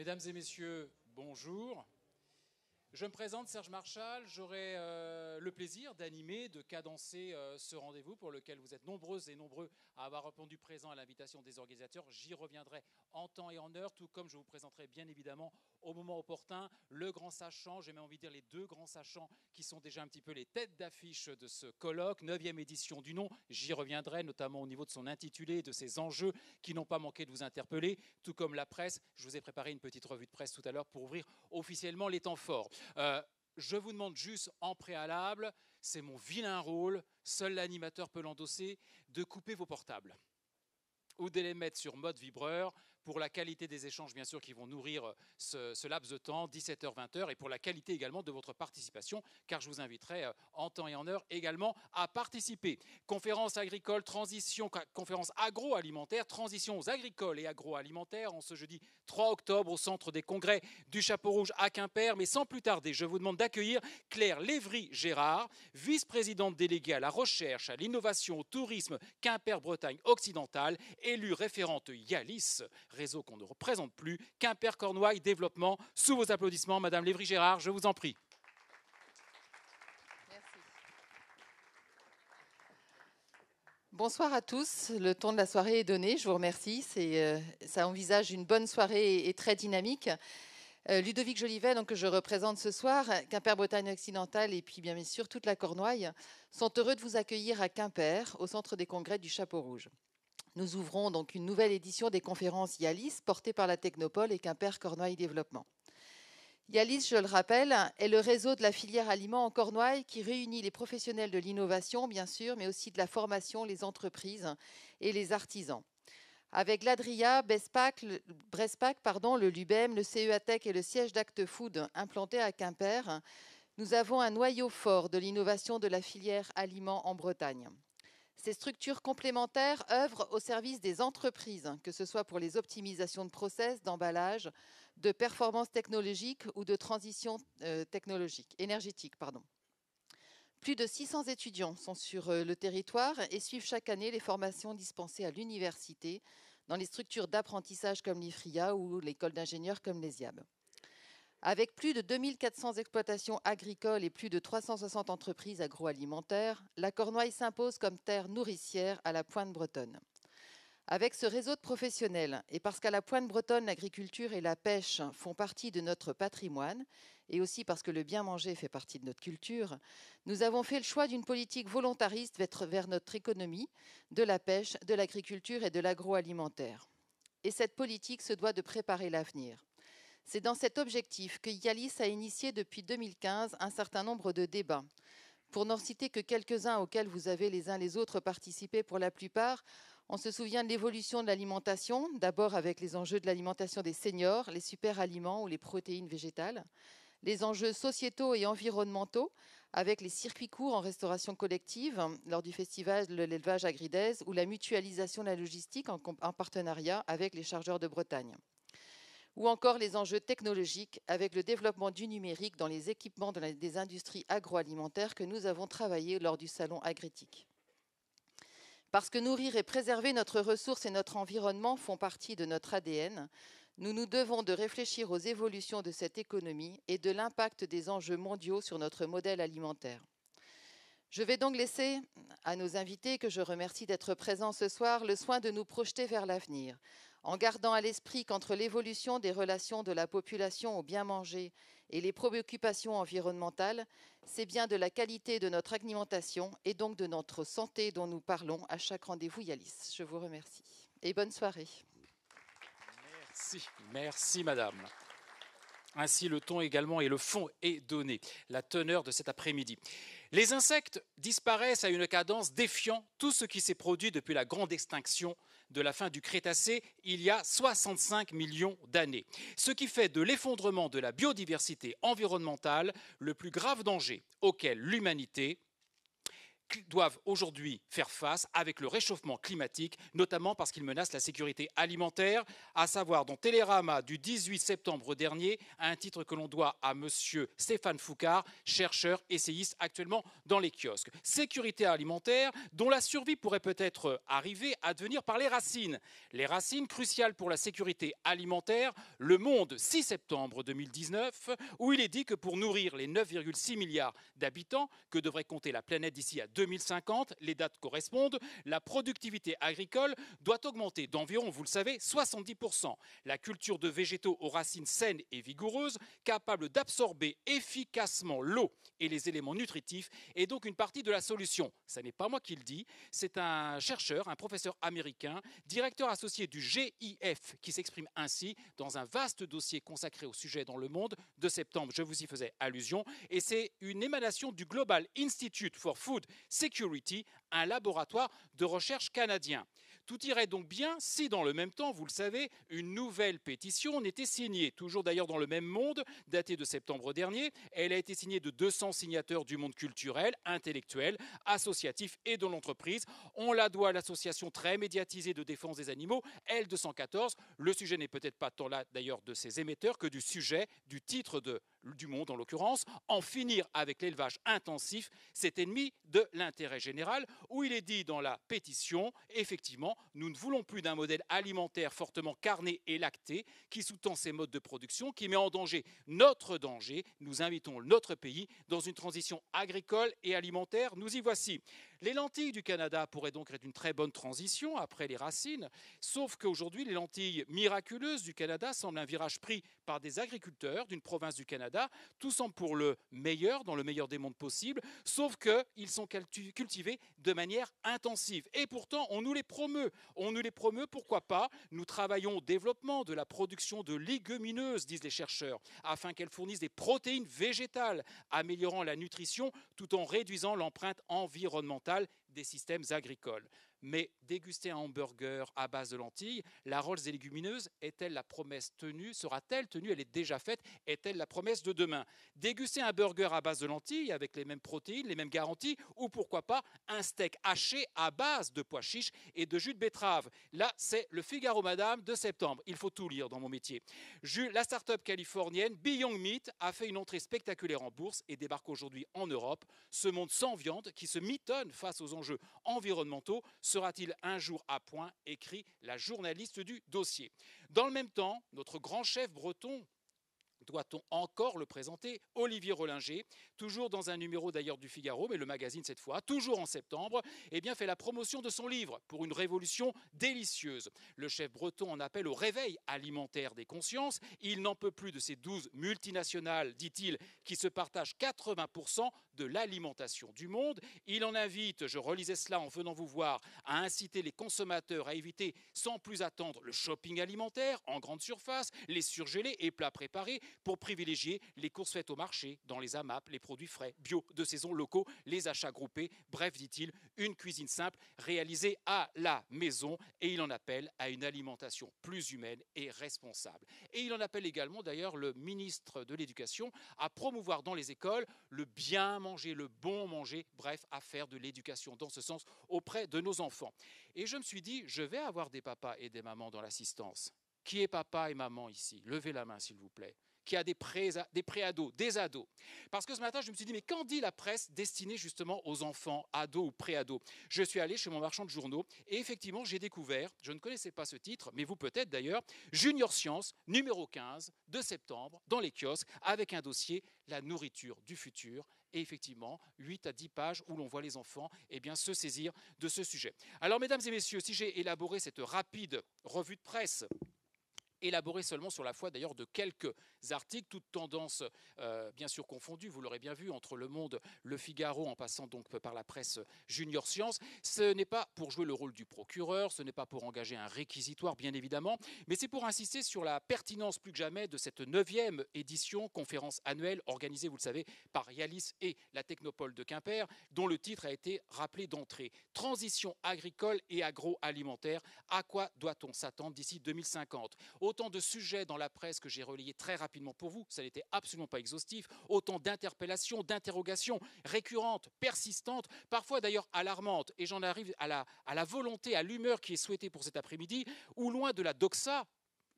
Mesdames et messieurs, bonjour. Je me présente, Serge Marchal. J'aurai le plaisir d'animer, de cadencer ce rendez-vous pour lequel vous êtes nombreuses et nombreux à avoir répondu présent à l'invitation des organisateurs. J'y reviendrai en temps et en heure, tout comme je vous présenterai bien évidemment au moment opportun le grand sachant, j'ai même envie de dire les deux grands sachants qui sont déjà un petit peu les têtes d'affiche de ce colloque, 9e édition du nom. J'y reviendrai notamment au niveau de son intitulé et de ses enjeux qui n'ont pas manqué de vous interpeller, tout comme la presse. Je vous ai préparé une petite revue de presse tout à l'heure pour ouvrir officiellement les temps forts. Je vous demande juste en préalable, c'est mon vilain rôle, seul l'animateur peut l'endosser, de couper vos portables ou de les mettre sur mode vibreur pour la qualité des échanges, bien sûr, qui vont nourrir ce laps de temps, 17h-20h, et pour la qualité également de votre participation, car je vous inviterai en temps et en heure également à participer. Conférence agricole, transition, conférence agroalimentaire, transitions agricoles et agroalimentaires, en ce jeudi 3 octobre au centre des congrès du Chapeau Rouge à Quimper. Mais sans plus tarder, je vous demande d'accueillir Claire Lévry-Gérard, vice-présidente déléguée à la recherche, à l'innovation, au tourisme Quimper-Bretagne occidentale, élue référente Yalis, réseau qu'on ne représente plus, Quimper-Cornouailles Développement. Sous vos applaudissements, Madame Lévry-Gérard, je vous en prie. Merci. Bonsoir à tous. Le ton de la soirée est donné. Je vous remercie. Ça envisage une bonne soirée et très dynamique. Ludovic Jolivet, donc, que je représente ce soir, Quimper-Bretagne occidentale et puis bien sûr toute la Cornouaille, sont heureux de vous accueillir à Quimper, au centre des congrès du Chapeau Rouge. Nous ouvrons donc une nouvelle édition des conférences Yalis, portée par la Technopole et Quimper-Cornouailles Développement. Yalis, je le rappelle, est le réseau de la filière aliments en Cornouailles qui réunit les professionnels de l'innovation, bien sûr, mais aussi de la formation, les entreprises et les artisans. Avec l'Adria, Brespac, le Lubem, le CEATEC et le siège d'Act Food implanté à Quimper, nous avons un noyau fort de l'innovation de la filière aliments en Bretagne. Ces structures complémentaires œuvrent au service des entreprises, que ce soit pour les optimisations de process, d'emballage, de performance technologique ou de transition énergétique. Plus de 600 étudiants sont sur le territoire et suivent chaque année les formations dispensées à l'université dans les structures d'apprentissage comme l'IFRIA ou l'école d'ingénieurs comme l'ESIAB. Avec plus de 2400 exploitations agricoles et plus de 360 entreprises agroalimentaires, la Cornouaille s'impose comme terre nourricière à la Pointe bretonne. Avec ce réseau de professionnels, et parce qu'à la Pointe bretonne, l'agriculture et la pêche font partie de notre patrimoine, et aussi parce que le bien manger fait partie de notre culture, nous avons fait le choix d'une politique volontariste vers notre économie, de la pêche, de l'agriculture et de l'agroalimentaire. Et cette politique se doit de préparer l'avenir. C'est dans cet objectif que Yalis a initié depuis 2015 un certain nombre de débats. Pour n'en citer que quelques-uns auxquels vous avez les uns les autres participé pour la plupart, on se souvient de l'évolution de l'alimentation, d'abord avec les enjeux de l'alimentation des seniors, les superaliments ou les protéines végétales, les enjeux sociétaux et environnementaux avec les circuits courts en restauration collective lors du festival de l'élevage à Gridez ou la mutualisation de la logistique en partenariat avec les chargeurs de Bretagne. Ou encore les enjeux technologiques avec le développement du numérique dans les équipements des industries agroalimentaires que nous avons travaillé lors du salon Agritique. Parce que nourrir et préserver notre ressource et notre environnement font partie de notre ADN, nous nous devons de réfléchir aux évolutions de cette économie et de l'impact des enjeux mondiaux sur notre modèle alimentaire. Je vais donc laisser à nos invités, que je remercie d'être présents ce soir, le soin de nous projeter vers l'avenir, en gardant à l'esprit qu'entre l'évolution des relations de la population au bien manger et les préoccupations environnementales, c'est bien de la qualité de notre alimentation et donc de notre santé dont nous parlons à chaque rendez-vous Yalis. Je vous remercie et bonne soirée. Merci madame. Ainsi, le ton également et le fond est donné, la teneur de cet après-midi. Les insectes disparaissent à une cadence défiant tout ce qui s'est produit depuis la grande extinction de la fin du Crétacé il y a 65 millions d'années. Ce qui fait de l'effondrement de la biodiversité environnementale le plus grave danger auquel l'humanité doivent aujourd'hui faire face avec le réchauffement climatique, notamment parce qu'il menace la sécurité alimentaire, à savoir dans Télérama du 18 septembre dernier, un titre que l'on doit à monsieur Stéphane Foucard, chercheur, essayiste actuellement dans les kiosques. Sécurité alimentaire dont la survie pourrait peut-être arriver à devenir par les racines. Les racines cruciales pour la sécurité alimentaire, Le Monde, 6 septembre 2019, où il est dit que pour nourrir les 9,6 milliards d'habitants que devrait compter la planète d'ici à 2050, les dates correspondent, la productivité agricole doit augmenter d'environ, vous le savez, 70%. La culture de végétaux aux racines saines et vigoureuses, capables d'absorber efficacement l'eau et les éléments nutritifs, est donc une partie de la solution. Ce n'est pas moi qui le dis, c'est un chercheur, un professeur américain, directeur associé du GIF, qui s'exprime ainsi dans un vaste dossier consacré au sujet dans Le Monde de septembre. Je vous y faisais allusion. Et c'est une émanation du Global Institute for Food Security, un laboratoire de recherche canadien. Tout irait donc bien si, dans le même temps, vous le savez, une nouvelle pétition n'était signée, toujours d'ailleurs dans Le Même Monde, datée de septembre dernier. Elle a été signée de 200 signateurs du monde culturel, intellectuel, associatif et de l'entreprise. On la doit à l'association très médiatisée de défense des animaux, L214. Le sujet n'est peut-être pas tant là d'ailleurs de ses émetteurs que du sujet, du titre du Monde en l'occurrence, en finir avec l'élevage intensif, cet ennemi de l'intérêt général, où il est dit dans la pétition, effectivement, nous ne voulons plus d'un modèle alimentaire fortement carné et lacté qui sous-tend ces modes de production, qui met en danger. Nous invitons notre pays dans une transition agricole et alimentaire. Nous y voici. Les lentilles du Canada pourraient donc être une très bonne transition après les racines, sauf qu'aujourd'hui, les lentilles miraculeuses du Canada semblent un virage pris par des agriculteurs d'une province du Canada. Tout semble pour le meilleur, dans le meilleur des mondes possibles, sauf qu'ils sont cultivés de manière intensive. Et pourtant, on nous les promeut. On nous les promeut, pourquoi pas? Nous travaillons au développement de la production de légumineuses, disent les chercheurs, afin qu'elles fournissent des protéines végétales, améliorant la nutrition tout en réduisant l'empreinte environnementale des systèmes agricoles. Mais déguster un hamburger à base de lentilles, la Rolls des légumineuses, est-elle la promesse tenue? Sera-t-elle tenue? Elle est déjà faite. Est-elle la promesse de demain? Déguster un burger à base de lentilles avec les mêmes protéines, les mêmes garanties, ou pourquoi pas un steak haché à base de pois chiches et de jus de betterave. Là, c'est le Figaro Madame de septembre. Il faut tout lire dans mon métier. La start-up californienne Beyond Meat a fait une entrée spectaculaire en bourse et débarque aujourd'hui en Europe. Ce monde sans viande qui se mitonne face aux enjeux environnementaux sera-t-il un jour à point, écrit la journaliste du dossier. Dans le même temps, notre grand chef breton, doit-on encore le présenter, Olivier Rollinger, toujours dans un numéro d'ailleurs du Figaro, mais le magazine cette fois, toujours en septembre, fait la promotion de son livre pour une révolution délicieuse. Le chef breton en appelle au réveil alimentaire des consciences. Il n'en peut plus de ces 12 multinationales, dit-il, qui se partagent 80% de l'alimentation du monde. Il en invite, je relisais cela en venant vous voir, à inciter les consommateurs à éviter sans plus attendre le shopping alimentaire en grande surface, les surgelés et plats préparés, pour privilégier les courses faites au marché, dans les AMAP, les produits frais, bio, de saison, locaux, les achats groupés. Bref, dit-il, une cuisine simple réalisée à la maison, et il en appelle à une alimentation plus humaine et responsable. Et il en appelle également d'ailleurs le ministre de l'Éducation à promouvoir dans les écoles le bien manger, le bon manger, bref, à faire de l'éducation dans ce sens auprès de nos enfants. Et je me suis dit, je vais avoir des papas et des mamans dans l'assistance. Qui est papa et maman ici? Levez la main s'il vous plaît. Qui a des préados, des ados. Parce que ce matin, je me suis dit, mais qu'en dit la presse destinée justement aux enfants, ados ou préados? Je suis allé chez mon marchand de journaux et effectivement, j'ai découvert, je ne connaissais pas ce titre, mais vous peut-être d'ailleurs, Junior Science, numéro 15 de septembre, dans les kiosques, avec un dossier, la nourriture du futur. Et effectivement, 8 à 10 pages où l'on voit les enfants se saisir de ce sujet. Alors, mesdames et messieurs, si j'ai élaboré cette rapide revue de presse, élaboré seulement sur la foi d'ailleurs de quelques articles, toutes tendances bien sûr confondues, vous l'aurez bien vu, entre Le Monde, Le Figaro, en passant donc par la presse Junior Science. Ce n'est pas pour jouer le rôle du procureur, ce n'est pas pour engager un réquisitoire bien évidemment, mais c'est pour insister sur la pertinence plus que jamais de cette 9e édition, conférence annuelle organisée, vous le savez, par Yalis et la Technopole de Quimper, dont le titre a été rappelé d'entrée. Transition agricole et agroalimentaire, à quoi doit-on s'attendre d'ici 2050? autant de sujets dans la presse que j'ai relayés très rapidement pour vous, ça n'était absolument pas exhaustif, autant d'interpellations, d'interrogations récurrentes, persistantes, parfois d'ailleurs alarmantes, et j'en arrive à la volonté, à l'humeur qui est souhaitée pour cet après-midi, où loin de la doxa,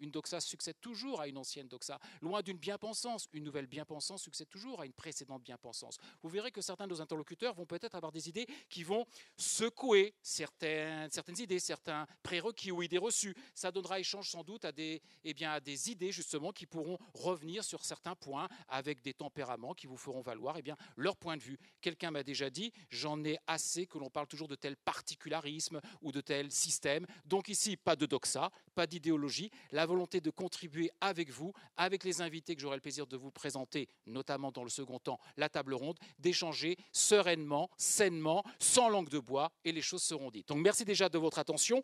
une doxa succède toujours à une ancienne doxa. Loin d'une bien-pensance, une nouvelle bien-pensance succède toujours à une précédente bien-pensance. Vous verrez que certains de nos interlocuteurs vont peut-être avoir des idées qui vont secouer certaines idées, certains prérequis ou idées reçues. Ça donnera échange sans doute à des idées justement qui pourront revenir sur certains points avec des tempéraments qui vous feront valoir leur point de vue. Quelqu'un m'a déjà dit, j'en ai assez que l'on parle toujours de tel particularisme ou de tel système. Donc ici, pas de doxa, pas d'idéologie. La volonté de contribuer avec vous, avec les invités que j'aurai le plaisir de vous présenter, notamment dans le second temps, la table ronde, d'échanger sereinement, sainement, sans langue de bois, et les choses seront dites. Donc merci déjà de votre attention.